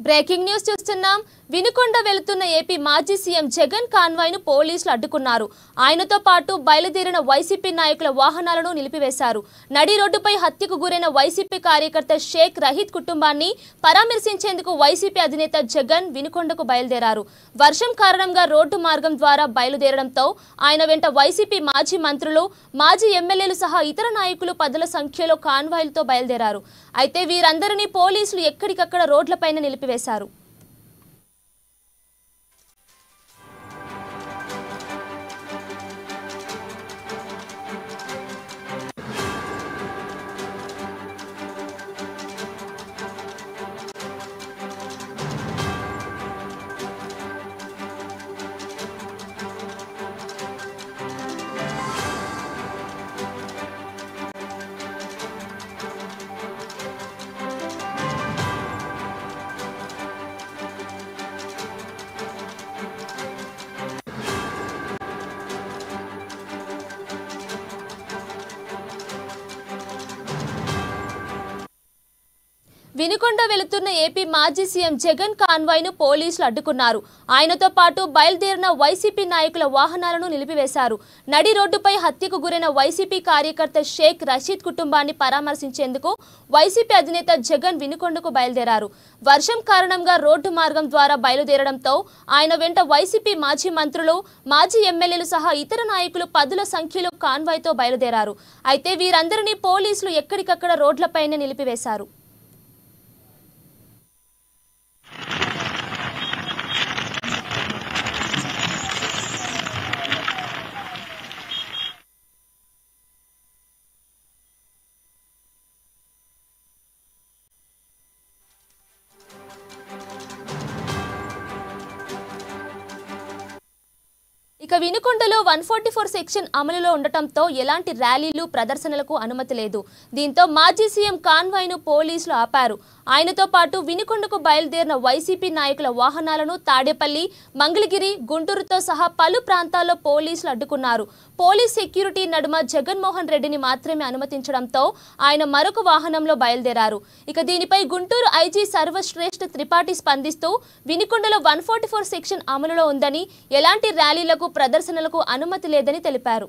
Breaking news చూస్తున్నాం. వినుకొండ వెళ్తున్న AP మాజీ సీఎం జగన్ కాన్వాయ్ను పోలీసులు అడ్డుకున్నారు. ఆయనతో పాటు బయలుదేరిన వైసీపీ నాయకుల వాహనాలను నిలిపివేశారు. నడి రోడ్డుపై హత్యకు గురైన వైసీపీ కార్యకర్త షేక్ రహీద్ కుటుంబాన్ని పరామర్శించేందుకు వైసీపీ అధినేత జగన్ వినుకొండకు బయలుదేరారు. వర్షం కారణంగా రోడ్డు మార్గం ద్వారా బయలుదేరడంతో ఆయన వెంట వైసీపీ మాజీ మంత్రులు, మాజీ ఎమ్మెల్యేలు సహా ఇతర నాయకులు పదుల సంఖ్యలో కాన్వాయ్లతో బయలుదేరారు. అయితే వీరందరినీ పోలీసులు ఎక్కడికక్కడ రోడ్లపైన నిలిపివేశారు. వినుకొండ వెళుతున్న ఏపీ మాజీ సీఎం జగన్ కాన్వాయ్ను పోలీసులు అడ్డుకున్నారు. ఆయనతో పాటు బయలుదేరిన వైసీపీ నాయకుల వాహనాలను నిలిపివేశారు. నడి రోడ్డుపై హత్యకు గురైన వైసీపీ కార్యకర్త షేక్ రషీద్ కుటుంబాన్ని పరామర్శించేందుకు వైసీపీ అధినేత జగన్ వినుకొండకు బయలుదేరారు. వర్షం కారణంగా రోడ్డు మార్గం ద్వారా బయలుదేరడంతో ఆయన వెంట వైసీపీ మాజీ మంత్రులు, మాజీ ఎమ్మెల్యేలు సహా ఇతర నాయకులు పదుల సంఖ్యలో కాన్వాయ్తో బయలుదేరారు. అయితే వీరందరినీ పోలీసులు ఎక్కడికక్కడ రోడ్లపైన నిలిపివేశారు. ఇక వినుకొండలో 144 సెక్షన్ అమలులో ఉండటంతో ఎలాంటి ర్యాలీలు, ప్రదర్శనలకు అనుమతి లేదు. దీంతో మాజీ సీఎం కాన్వాయ్ను పోలీసులు ఆపారు. ఆయనతో పాటు వినుకొండకు బయలుదేరిన వైసీపీ నాయకుల వాహనాలను తాడేపల్లి, మంగళగిరి, గుంటూరుతో సహా పలు ప్రాంతాల్లో పోలీసులు అడ్డుకున్నారు. పోలీస్ సెక్యూరిటీ నడుమ జగన్మోహన్ రెడ్డిని మాత్రమే అనుమతించడంతో ఆయన మరొక వాహనంలో బయలుదేరారు. ఇక దీనిపై గుంటూరు ఐజీ సర్వశ్రేష్ఠ త్రిపాఠి స్పందిస్తూ వినుకొండలో 144 సెక్షన్ అమలులో ఉందని, ఎలాంటి ర్యాలీలకు, ప్రదర్శనలకు అనుమతి లేదని తెలిపారు.